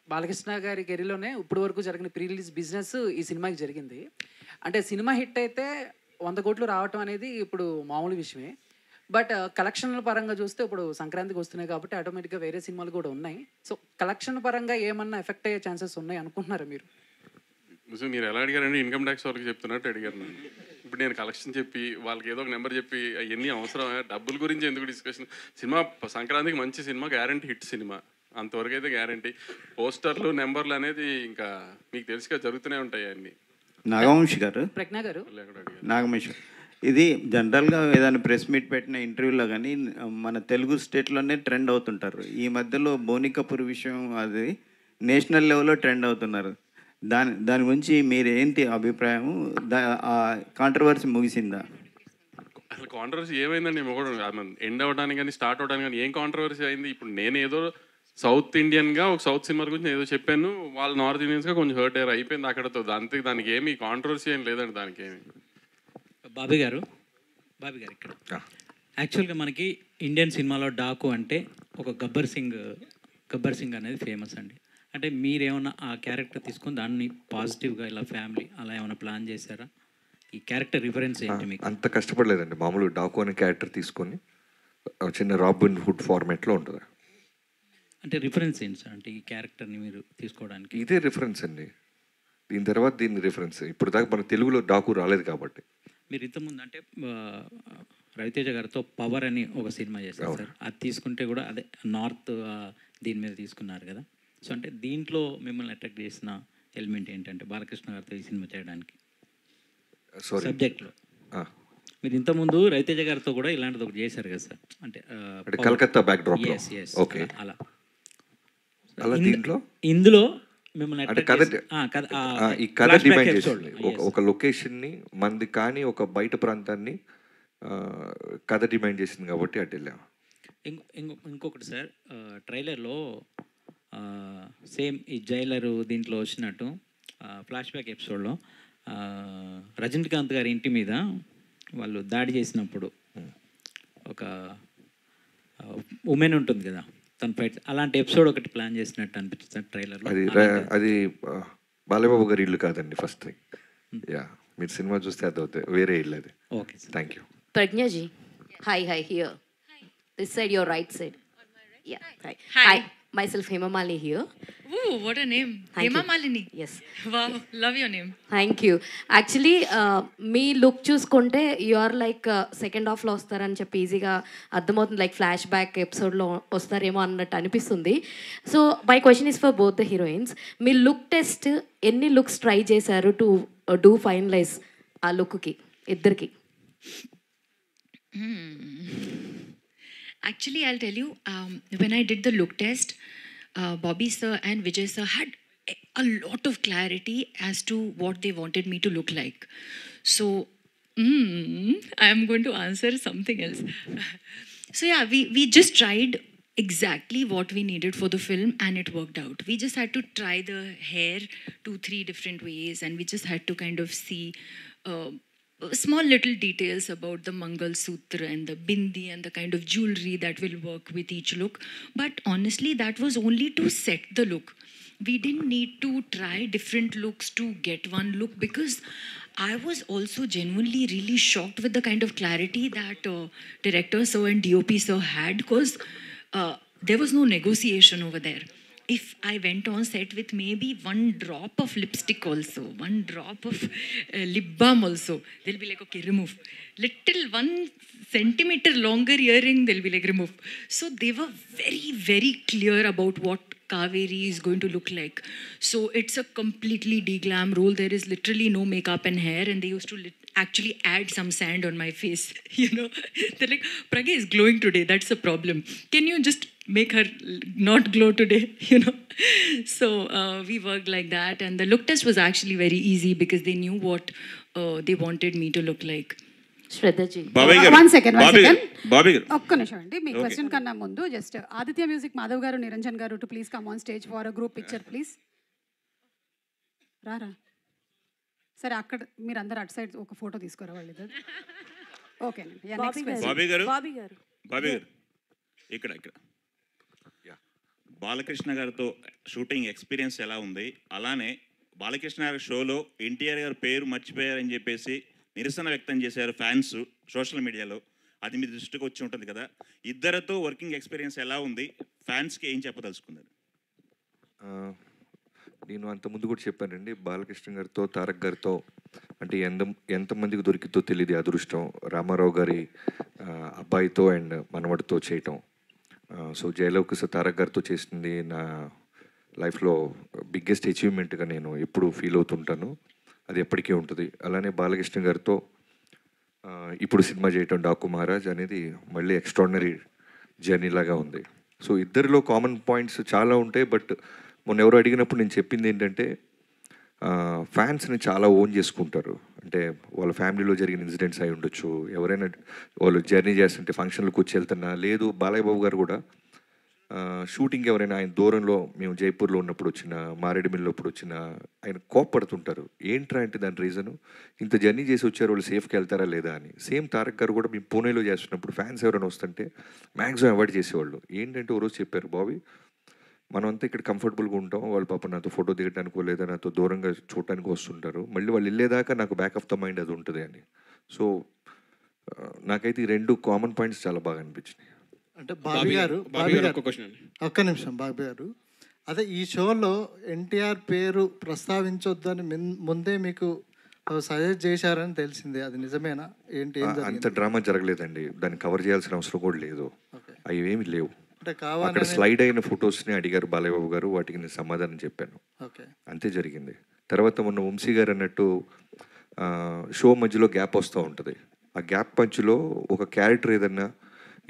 బాలకృష్ణ గారి కెరీర్లోనే ఇప్పటి వరకు జరిగిన ప్రీ రిలీజ్ బిజినెస్ ఈ సినిమాకి జరిగింది. అంటే సినిమా హిట్ అయితే 100 కోట్లు రావటం అనేది ఇప్పుడు మామూలు విషయమే. బట్ కలెక్షన్ల పరంగా చూస్తే ఇప్పుడు సంక్రాంతికి వస్తున్నాయి కాబట్టి ఆటోమేటిక్గా వేరే సినిమాలు కూడా ఉన్నాయి. సో కలెక్షన్ పరంగా ఏమన్నా ఎఫెక్ట్ అయ్యే ఛాన్సెస్ ఉన్నాయి అనుకుంటున్నారా మీరు? మీరు ఎలా అడిగారండి? ఇన్కమ్ ట్యాక్స్ వాళ్ళకి చెప్తున్నట్టు అడిగారు నన్ను. ఇప్పుడు నేను కలెక్షన్ చెప్పి వాళ్ళకి ఏదో ఒక నెంబర్ చెప్పి అవన్నీ అవసరం? డబ్బుల గురించి ఎందుకు డిస్కషన్? సినిమా సంక్రాంతికి మంచి సినిమా, గ్యారంటీ హిట్ సినిమా, అంతవరకు అయితే గ్యారంటీ. పోస్టర్లు నెంబర్లు అనేది ఇంకా మీకు తెలుసుగా జరుగుతూనే ఉంటాయి అన్నీ. నాగవంశి గారు, ప్రజ్ఞ గారు, నాగవంశి, ఇది జనరల్గా ఏదైనా ప్రెస్ మీట్ పెట్టిన ఇంటర్వ్యూలో కానీ మన తెలుగు స్టేట్లోనే ట్రెండ్ అవుతుంటారు. ఈ మధ్యలో బోని కపూర్ విషయం అది నేషనల్ లెవెల్లో ట్రెండ్ అవుతున్నారు. దాని గురించి మీరు ఏంటి అభిప్రాయం? ఆ కాంట్రవర్సీ ముగిసిందా? అసలు కాంట్రవర్సీ ఏమైందండి? ఎండ్ అవ్వడానికి కానీ స్టార్ట్ అవ్వడానికి కానీ ఏం కాంట్రవర్సీ అయింది? ఇప్పుడు నేను ఏదో సౌత్ ఇండియన్గా ఒక సౌత్ సినిమా గురించి ఏదో చెప్పాను, వాళ్ళు నార్త్ ఇండియన్స్గా కొంచెం హర్ట్ అయ్యారు, అయిపోయింది అక్కడతో. దానికి ఏమి కాంట్రవర్సీ ఏం లేదండి దానికి ఏమి. బాబీ గారు ఇక్కడ యాక్చువల్గా మనకి ఇండియన్ సినిమాలో డాకు అంటే ఒక గబ్బర్ సింగ్ అనేది ఫేమస్ అండి. అంటే మీరేమన్నా ఆ క్యారెక్టర్ తీసుకొని దాన్ని పాజిటివ్గా ఇలా ఫ్యామిలీ అలా ఏమైనా ప్లాన్ చేశారా? ఈ క్యారెక్టర్ రిఫరెన్స్ ఏంటి మీకు? అంత కష్టపడలేదండి. మామూలు డాకు అనే క్యారెక్టర్ తీసుకొని చిన్న రాబిన్ హుడ్ ఫార్మేట్లో ఉంటుంది. అంటే రిఫరెన్స్ ఏంటి సార్? అంటే ఈ క్యారెక్టర్ని మీరు తీసుకోవడానికి ఇదే రిఫరెన్స్ అండి. దీని తర్వాత దీని రిఫరెన్స్. ఇప్పుడు దాకా మన తెలుగులో డాకు రాలేదు కాబట్టి. మీరు ఇంతకుముందు అంటే రవితేజ గారితో పవర్ అని ఒక సినిమా చేశారు సార్. అది తీసుకుంటే కూడా అదే నార్త్ దీని మీద తీసుకున్నారు కదా. సో అంటే దీంట్లో మిమ్మల్ని అట్రాక్ట్ చేసిన ఎలిమెంట్ ఏంటంటే బాలకృష్ణ గారితో ఈ సినిమా చేయడానికి సబ్జెక్ట్లో? మీరు ఇంతకుముందు రవితేజ గారితో కూడా ఇలాంటిది ఒకటి చేశారు కదా సార్, అంటే కలకత్తా బ్యాక్ డ్రాప్. ఓకే, అలా దీంట్లో ఇందులో మిమ్మల్ని అంటే ఈ కథ డిమాండ్ చేసింది ఒక లొకేషన్ని మంది కానీ ఒక బయట ప్రాంతాన్ని కథ డిమాండ్ చేసింది కాబట్టి అటు వెళ్ళాం. ఇంకొకటి సార్, ట్రైలర్లో సేమ్ ఈ జైలరు దీంట్లో వచ్చినట్టు ఫ్లాష్ బ్యాక్ ఎపిసోడ్లో రజనీకాంత్ గారి ఇంటి మీద వాళ్ళు దాడి చేసినప్పుడు ఒక ఉమెన్ ఉంటుంది కదా, తన ఫైట్, అలాంటి ఎపిసోడ్ ఒకటి ప్లాన్ చేసినట్టు అనిపిస్తుంది ట్రైలర్లో. అది బాలబాబు గారి ఇల్లు కాదండి ఫస్ట్ థింగ్. యా, మీరు సినిమా చూస్తే అది అవుతాయి, వేరే ఇల్లు అది. Okay, thank you. Prajnaji. Hi, here. This side, your right side. Yeah, hi. Hi. Myself, Hema Malini here. Ooh, what a name. Hema Malini. Yes. Wow, love your name. Thank you. Actually, me look చూసుకుంటే యు ఆర్ లైక్ సెకండ్ హాఫ్లో వస్తారని చెప్పి ఈజీగా అర్థమవుతుంది, లైక్ ఫ్లాష్ బ్యాక్ ఎపిసోడ్లో వస్తారేమో అన్నట్టు అనిపిస్తుంది. So my question is for both the heroines. Me look test ఎన్ని లుక్స్ ట్రై చేశారు టు డూ ఫైనలైజ్ ఆ లుక్కి ఇద్దరికి? Actually, I'll tell you, when I did the look test, Bobby sir and Vijay sir had a lot of clarity as to what they wanted me to look like. So, I'm going to answer something else. So yeah, we just tried exactly what we needed for the film and it worked out. We just had to try the hair 2-3 different ways and we just had to kind of see small little details about the Mangal Sutra and the bindi and the kind of jewelry that will work with each look. But honestly, that was only to set the look. We didn't need to try different looks to get one look because I was also genuinely really shocked with the kind of clarity that director sir and DOP sir had because there was no negotiation over there. If I went on set with maybe one drop of lipstick also, one drop of lip balm also, they'll be like, okay, remove. Little 1 centimeter longer earring, they'll be like, remove. So they were very, very clear about what Kaveri is going to look like. So it's a completely de-glam role. There is literally no makeup and hair and they used to actually add some sand on my face, you know. They're like, Pragya is glowing today, that's a problem. Can you just make her not glow today, you know? So we worked like that and the look test was actually very easy because they knew what they wanted me to look like. Shraddhaji, one second ఒక్క నిమిషం అండి. మీ క్వశ్చన్ కన్నా ముందు జస్ట్ ఆదిత్య మ్యూజిక్ మాధవ్ గారు, నిరంజన్ గారు to please come on stage for a group picture please. రారా సరే, అక్కడ మీరు అందరు అటు సైడ్ ఒక ఫోటో తీసుకోరా వాళ్ళు ఇద్దరు. ఓకేనండి. బాబీ గారు ఇక్కడ బాలకృష్ణ గారితో షూటింగ్ ఎక్స్పీరియన్స్ ఎలా ఉంది? అలానే బాలకృష్ణ గారి షోలో ఎన్టీఆర్ గారి పేరు మర్చిపోయారని చెప్పేసి నిరసన వ్యక్తం చేశారు ఫ్యాన్స్ సోషల్ మీడియాలో. అది మీ దృష్టికి వచ్చి ఉంటుంది కదా, ఇద్దరితో వర్కింగ్ ఎక్స్పీరియన్స్ ఎలా ఉంది? ఫ్యాన్స్కి ఏం చెప్పదలుచుకున్నారు? నేను అంతకుముందు కూడా చెప్పానండి, బాలకృష్ణ గారితో తారక్ గారితో అంటే ఎంతమందికి దొరికితో తెలియదు అదృష్టం. రామారావు గారి అబ్బాయితో అండ్ మనవడితో చేయటం. సో జయలవకుశ తారక్ గారితో చేసింది నా లైఫ్లో బిగ్గెస్ట్ అచీవ్మెంట్గా నేను ఎప్పుడు ఫీల్ అవుతుంటాను. అది ఎప్పటికీ ఉంటుంది. అలానే బాలకృష్ణ గారితో ఇప్పుడు సినిమా చేయటం డాకు మహారాజ్ అనేది మళ్ళీ ఎక్స్ట్రాడినరీ జర్నీ లాగా ఉంది. సో ఇద్దరిలో కామన్ పాయింట్స్ చాలా ఉంటాయి. బట్ మొన్న ఎవరు అడిగినప్పుడు నేను చెప్పింది ఏంటంటే ఫ్యాన్స్ని చాలా ఓన్ చేసుకుంటారు. అంటే వాళ్ళ ఫ్యామిలీలో జరిగిన ఇన్సిడెంట్స్ అయి ఉండొచ్చు, ఎవరైనా వాళ్ళు జర్నీ చేస్తుంటే ఫంక్షన్లకు వచ్చి వెళ్తున్నా, లేదు బాలయ్య బాబు గారు కూడా షూటింగ్ ఎవరైనా ఆయన దూరంలో మేము జైపూర్లో ఉన్నప్పుడు వచ్చిన, మారేడుమిల్లిలో ఇప్పుడు వచ్చిన ఆయన కోప్పడుతుంటారు. ఏంట్రా అంటే దాని రీజను ఇంత జర్నీ చేసి వచ్చారు, వాళ్ళు సేఫ్కి వెళ్తారా లేదా అని. సేమ్ తారక్ గారు కూడా మేము పూణేలో చేస్తున్నప్పుడు ఫ్యాన్స్ ఎవరైనా వస్తుంటే మ్యాక్సిమం అవాయిడ్ చేసేవాళ్ళు. ఏంటంటే ఓ రోజు చెప్పారు, బాబీ మనం అంతా ఇక్కడ కంఫర్టబుల్గా ఉంటాం, వాళ్ళు పాప నాతో ఫోటో దిగటానికో లేదా నాతో దూరంగా చూడటానికి వస్తుంటారు, మళ్ళీ వాళ్ళు వెళ్ళేదాకా నాకు బ్యాక్ ఆఫ్ ద మైండ్ అది ఉంటుంది అని. సో నాకైతే ఈ రెండు కామన్ పాయింట్స్ చాలా బాగా అనిపించినాయి. అంటే బాబీ గారు ఒక్క నిమిషం బాబీ గారు, అదే ఈ షోలో ఎన్టీఆర్ పేరు ప్రస్తావించొద్దని ముందే మీకు సజెస్ట్ చేశారని తెలిసింది, అది నిజమేనా ఏంటి? ఏం అంత జరిగింది? డ్రామా జరగలేదండి, దాన్ని కవర్ చేయాల్సిన అవసరం కూడా లేదు. అవి ఏమి లేవు. అంటే అక్కడ కావాలని స్లైడ్ అయిన ఫొటోస్ని అడిగారు బాలయ్య బాబు గారు, వాటికి నేను సమాధానం చెప్పాను. ఓకే. అంతే జరిగింది. తర్వాత మొన్న వంశీ గారు అన్నట్టు షో మధ్యలో గ్యాప్ వస్తూ ఉంటుంది. ఆ గ్యాప్ మధ్యలో ఒక క్యారెక్టర్ ఏదన్నా,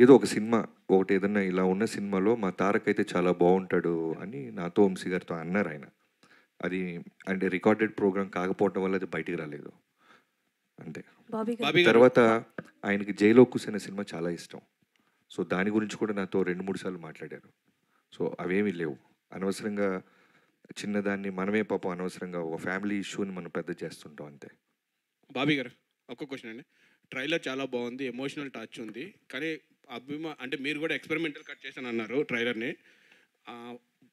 ఏదో ఒక సినిమా ఒకటి ఏదన్నా ఇలా ఉన్న సినిమాలో మా తారక్ అయితే చాలా బాగుంటాడు అని నాతో వంశీ గారితో అన్నారు ఆయన. అది అంటే రికార్డెడ్ ప్రోగ్రామ్ కాకపోవడం వల్ల అది బయటికి రాలేదు అంతే. తర్వాత ఆయనకి జైలో కూర్చున్న సినిమా చాలా ఇష్టం. సో దాని గురించి కూడా నాతో 2-3 సార్లు మాట్లాడారు. సో అవేమీ లేవు. అనవసరంగా చిన్నదాన్ని మనమే పాపం అనవసరంగా ఒక ఫ్యామిలీ ఇష్యూని మనం పెద్ద చేస్తుంటాం అంతే. బాబీ గారు ఒక్క క్వశ్చన్ అండి. ట్రైలర్ చాలా బాగుంది, ఎమోషనల్ టచ్ ఉంది, కానీ అంటే మీరు కూడా ఎక్స్పెరిమెంటల్ కట్ చేశాను అన్నారు ట్రైలర్ని.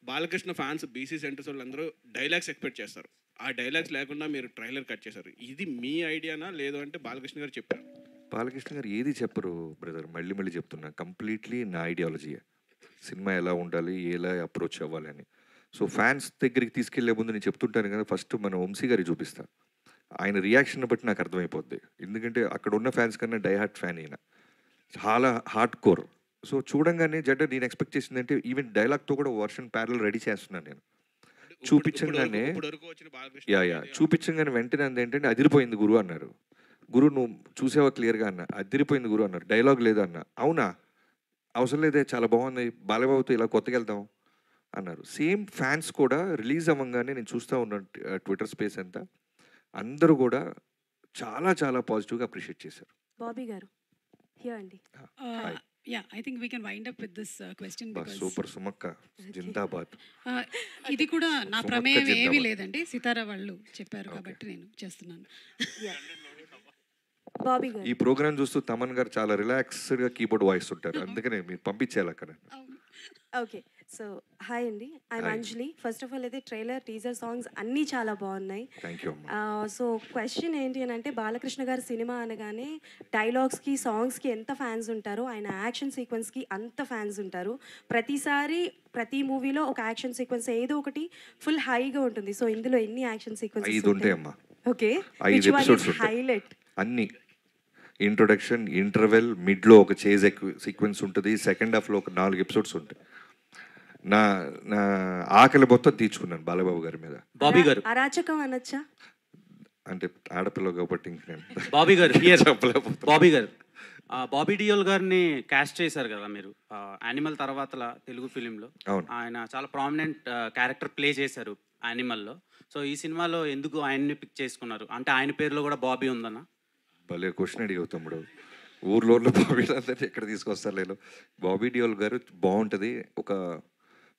బాలకృష్ణ ఫ్యాన్స్ బీసీ సెంటర్స్ వాళ్ళందరూ డైలాగ్స్ ఎక్స్పెక్ట్ చేస్తారు. ఆ డైలాగ్స్ లేకుండా మీరు ట్రైలర్ కట్ చేశారు. ఇది మీ ఐడియానా లేదు అంటే బాలకృష్ణ గారు చెప్పారు? బాలకృష్ణ గారు ఏది చెప్పరు బ్రదర్, మళ్ళీ మళ్ళీ చెప్తున్నా, కంప్లీట్లీ నా ఐడియాలజీయే. సినిమా ఎలా ఉండాలి, ఎలా అప్రోచ్ అవ్వాలి అని. సో ఫ్యాన్స్ దగ్గరికి తీసుకెళ్లే ముందు నేను చెప్తుంటాను కదా, ఫస్ట్ మన వంశీ గారికి చూపిస్తా. ఆయన రియాక్షన్ బట్టి నాకు అర్థమైపోద్ది. ఎందుకంటే అక్కడ ఉన్న ఫ్యాన్స్ కన్నా డైహార్ట్ ఫ్యాన్ అయినా చాలా హార్డ్ కోర్. సో చూడంగానే జడ్డ నేను ఎక్స్పెక్ట్ చేసింది అంటే ఈవెన్ డైలాగ్తో కూడా వర్షన్ ప్యారల్ రెడీ చేస్తున్నాను నేను. చూపించగానే చూపించగానే వెంటనే ఏంటంటే అదిరిపోయింది గురు అన్నారు. గురు నువ్వు చూసావా క్లియర్గా అన్న, అదిరిపోయింది గురు అన్నారు. డైలాగ్ లేదా అన్న, అవునా అవసరం లేదే చాలా బాగుంది, బాలయ్యబాబుతో ఇలా కొత్తగా వెళ్దాం అన్నారు. సేమ్ ఫ్యాన్స్ కూడా రిలీజ్ అవ్వగానే నేను చూస్తూ ఉన్నాను ట్విట్టర్ స్పేస్ అంతా, అందరూ కూడా చాలా చాలా పాజిటివ్గా అప్రిషియేట్ చేశారు. బాబీ గారు అండి. Yeah, I think we can wind up with this question because super సుమక్క జిందాబాద్. ఇది కూడా నా ప్రమేయం ఏమీ లేదండి, సితారా వాళ్ళు చెప్పారు కాబట్టి నేను చేస్తున్నాను. బాబీ గారు ఈ ప్రోగ్రామ్ చూస్తూ తమన్ గారు చాలా రిలాక్స్డ్గా కీబోర్డ్ వాయిస్ ఉంటారు, అందుకనే మీరు పంపించేయాలి అక్కడ. ఓకే, సో హాయ్ అండి, I'm Anjali. First of all అయితే ట్రైలర్, టీజర్, సాంగ్స్ అన్నీ చాలా బాగున్నాయి. సో క్వశ్చన్ ఏంటి అని అంటే, బాలకృష్ణ గారి సినిమా అనగానే డైలాగ్స్కి, సాంగ్స్కి ఎంత ఫ్యాన్స్ ఉంటారో, ఆయన యాక్షన్ సీక్వెన్స్కి అంత ఫ్యాన్స్ ఉంటారు. ప్రతిసారి ప్రతి మూవీలో ఒక యాక్షన్ సీక్వెన్స్ ఏదో ఒకటి ఫుల్ హైగా ఉంటుంది. సో ఇందులో ఎన్ని యాక్షన్ సీక్వెన్సెస్ ఉంటాయమ్మా? ఓకే, హైలైట్ అన్ని ఇంట్రొడక్షన్, ఇంటర్వెల్, మిడ్లో ఒక చేజ్ సీక్వెన్స్ ఉంటుంది, సెకండ్ హాఫ్లో ఒక 4 ఎపిసోడ్స్ ఉంటాయి. నా నా ఆకలి మొత్తం తీర్చుకున్నాను బాలబాబు గారి మీద. బాబీ గారు అరాచకం అనొచ్చా అంటే ఆడపిల్ల కాబట్టి బాబీ గారు బాబీ గారు బాబీ డియోల్ గారిని క్యాస్ట్ చేశారు కదా మీరు యానిమల్ తర్వాత తెలుగు ఫిలింలో. ఆయన చాలా ప్రామినెంట్ క్యారెక్టర్ ప్లే చేశారు యానిమల్లో. సో ఈ సినిమాలో ఎందుకు ఆయన్ని పిక్ చేసుకున్నారు? అంటే ఆయన పేరులో కూడా బాబీ ఉందన్నా? భలే క్వశ్చన్ అడిగావు తమ్ముడు. ఊర్లో బాబీ అందరినీ ఎక్కడ తీసుకొస్తారు లేదు. బాబీ డియోల్ గారు బాగుంటుంది. ఒక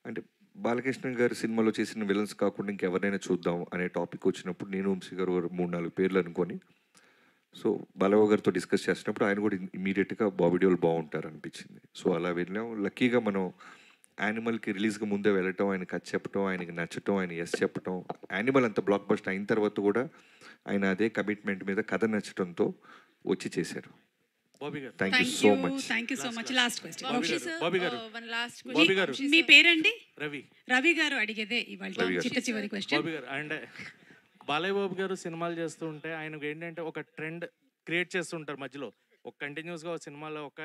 అంటే బాలకృష్ణ గారి సినిమాలో చేసిన విలన్స్ కాకుండా ఇంకెవరైనా చూద్దాం అనే టాపిక్ వచ్చినప్పుడు నేను వంశీ గారు 3-4 పేర్లు అనుకొని, సో బాలయ్య గారితో డిస్కస్ చేసినప్పుడు ఆయన కూడా ఇమీడియట్గా బాబీ డియోల్ బాగుంటారు అనిపించింది. సో అలా వెళ్ళాం. లక్కీగా మనం యానిమల్కి రిలీజ్గా ముందే వెళ్ళటం, ఆయనకి అది చెప్పటం, ఆయనకి నచ్చటం, ఆయన ఎస్ చెప్పటం, యానిమల్ అంత బ్లాక్ బస్టర్ అయిన తర్వాత కూడా ఆయన అదే కమిట్మెంట్ మీద కథ నచ్చటంతో వచ్చి చేశారు. Thank you so much. Thank you so much. Last Bobby గారు మీ పేరండి? రవి. రవి గారు అడిగేదే ఇవాళ చిట్ట చివరి క్వశ్చన్. బాబీ గారు అండ్ బాలయ్య బాబు గారు సినిమాలు చేస్తూ ఉంటే ఆయనకు ఏంటంటే ఒక ట్రెండ్ క్రియేట్ చేస్తుంటారు మధ్యలో. ఒక కంటిన్యూస్గా ఒక సినిమాలో ఒక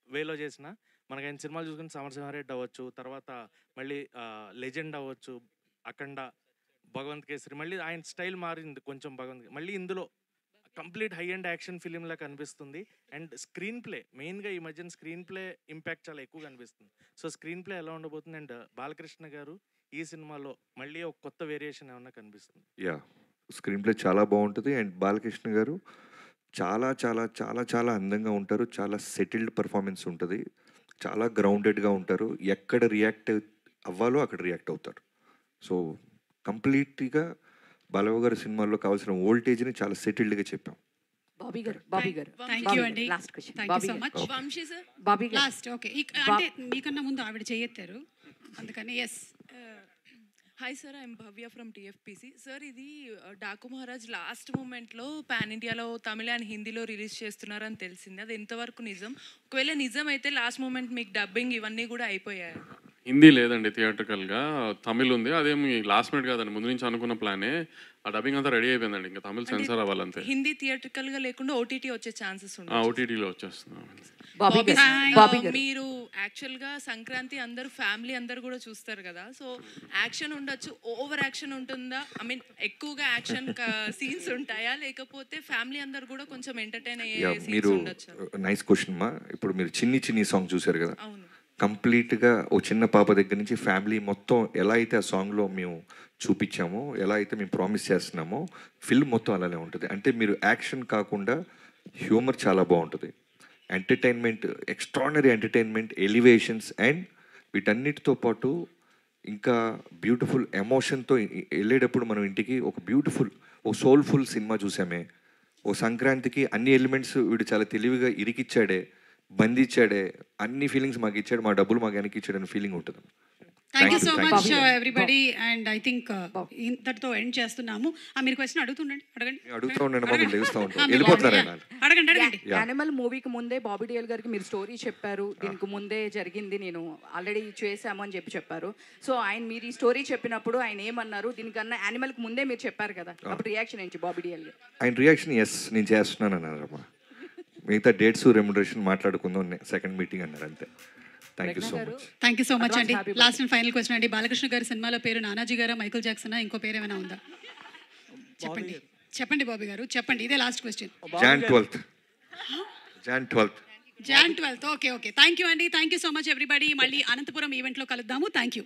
వేలో చేసిన మనకి ఆయన సినిమాలు చూసుకుని సమరసింహారెడ్డి అవ్వచ్చు, తర్వాత మళ్ళీ లెజెండ్ అవ్వచ్చు, అఖండ, భగవంత్ కేసరి, మళ్ళీ ఆయన స్టైల్ మారింది కొంచెం భగవంత్. మళ్ళీ ఇందులో complete high and action film లా కనిపిస్తుంది. అండ్ స్క్రీన్ ప్లే మెయిన్గా ఈ మధ్యన స్క్రీన్ ప్లే ఇంపాక్ట్ చాలా ఎక్కువ కనిపిస్తుంది. సో స్క్రీన్ ప్లే ఎలా ఉండబోతుంది? అండ్ బాలకృష్ణ గారు ఈ సినిమాలో మళ్ళీ ఒక కొత్త వేరియేషన్ ఏమన్నా కనిపిస్తుంది? యా, స్క్రీన్ ప్లే చాలా బాగుంటుంది. అండ్ బాలకృష్ణ గారు చాలా చాలా చాలా చాలా అందంగా ఉంటారు. చాలా సెటిల్డ్ పర్ఫార్మెన్స్ ఉంటుంది. చాలా గ్రౌండెడ్గా ఉంటారు. ఎక్కడ రియాక్ట్ అవ్వాలో అక్కడ రియాక్ట్ అవుతారు. సో కంప్లీట్గా బాలయ్య గారి సినిమాల్లో కావాల్సిన వోల్టేజ్ని చాలా సెటిల్డ్గా చెప్పాం. బాబీ గారు థ్యాంక్ యూ అండి. Last question. Thank you so much. Vamsi sir Bobby గారు లాస్ట్. ఓకే, అంటే మీకన్నా ముందు ఆవిడ చేయెత్తారు అందుకని. Yes hi sir, I'm Bhavya from TFPC. Sir ఇది డాకు మహారాజ్ లాస్ట్ మూమెంట్లో పాన్ ఇండియాలో తమిళ అండ్ హిందీలో రిలీజ్ చేస్తున్నారని తెలిసింది. అది ఎంతవరకు నిజం? ఒకవేళ నిజం అయితే లాస్ట్ మూమెంట్ మీకు డబ్బింగ్ ఇవన్నీ కూడా అయిపోయాయి? హిందీ లేదండి థియేట్రికల్గా, తమిళ్ ఉంది. అదేమి లాస్ట్ మినిట్ కాదండి, ముందు నుంచి అనుకున్న ప్లానే. ఆ డబ్బింగ్ అంతా రెడీ అయిపోయిందండి, ఇంకా తమిళ్ సెన్సార్ అవ్వాలంతే. హిందీ థియేట్రికల్ గా లేకుండా ఓటీటీ వచ్చే ఛాన్సెస్ ఓటీటీలో వచ్చేస్తున్నాం. మీరు యాక్చువల్ గా సంక్రాంతి అందరూ ఫ్యామిలీ అందరూ కూడా చూస్తారు కదా, సో యాక్షన్ ఉండొచ్చు, ఓవర్ యాక్షన్ ఉంటుందా? ఐ మీన్ ఎక్కువగా యాక్షన్ సీన్స్ ఉంటాయా, లేకపోతే ఫ్యామిలీ అందరూ కూడా కొంచెం ఎంటర్టైన్ అయ్యే మీరు సీన్స్ ఉండొచ్చు? నైస్ క్వశ్చన్ మా. ఇప్పుడు మీరు చిన్ని సాంగ్ చూశారు కదా, కంప్లీట్గా ఓ చిన్న పాప దగ్గర నుంచి ఫ్యామిలీ మొత్తం ఎలా అయితే ఆ సాంగ్లో మేము చూపించామో, ఎలా అయితే మేము ప్రామిస్ చేస్తున్నామో, ఫిల్మ్ మొత్తం అలానే ఉంటుంది. అంటే మీరు యాక్షన్ కాకుండా హ్యూమర్ చాలా బాగుంటుంది, entertainment, extraordinary entertainment, elevations, and వీటన్నిటితో పాటు ఇంకా బ్యూటిఫుల్ ఎమోషన్తో వెళ్ళేటప్పుడు మనం ఇంటికి ఒక బ్యూటిఫుల్, ఓ సోల్ఫుల్ సినిమా చూసామే. ఓ సంక్రాంతికి అన్ని ఎలిమెంట్స్ వీడు చాలా తెలివిగా ఇరికిచ్చాడే, బంధించాడే, అన్ని ఫీలింగ్స్ మాకు ఇచ్చాడు, మా డబ్బులు మాకు వెనక్కి ఇచ్చాడు అనే ఫీలింగ్ ఉంటుంది. Thank you so much everybody. And I think ఇంతటితో ఎండ్ చేస్తున్నాము. మీరు క్వశ్చన్ అడుగుతుండండి, అడుగుతూ ఉండండి, మాకు తెలుస్తూ ఉంటాం. వెళ్ళిపోతారు అడగండి. యానిమల్ మూవీకి ముందే బాబీ డియోల్ గారికి మీరు స్టోరీ చెప్పారు, దీనికి ముందే జరిగింది, నేను ఆల్రెడీ చేశాము అని చెప్పారు. సో మీరు ఈ స్టోరీ చెప్పినప్పుడు ఆయన ఏమన్నారు? దీనికన్నా యానిమల్కి ముందే మీరు చెప్పారు కదా, అప్పుడు రియాక్షన్ ఏంటి బాబీ డియోల్ గారు? ఆయన రియాక్షన్ ఎస్ నేను చేస్తున్నాను అన్నారమ్మా. మిగతా డేట్స్ రెమ్యునరేషన్ మాట్లాడుకుందాం సెకండ్ మీటింగ్ అన్నారు, అంతే. థ్యాంక్ యూ సో మచ్ అండి. లాస్ట్ అండ్ ఫైనల్ క్వశ్చన్ అండి. బాలకృష్ణ గారి సినిమాలో పేరు నానాజీ గారా, మైకల్ జాక్సనా, ఇంకో పేరు ఏమైనా ఉందా? చెప్పండి బాబీ గారు, చెప్పండి. ఇదే last question. Jan 12th. Okay. Thank you అండి. Thank you so much everybody. మళ్ళీ అనంతపురం ఈవెంట్లో కలుద్దాము. Thank you.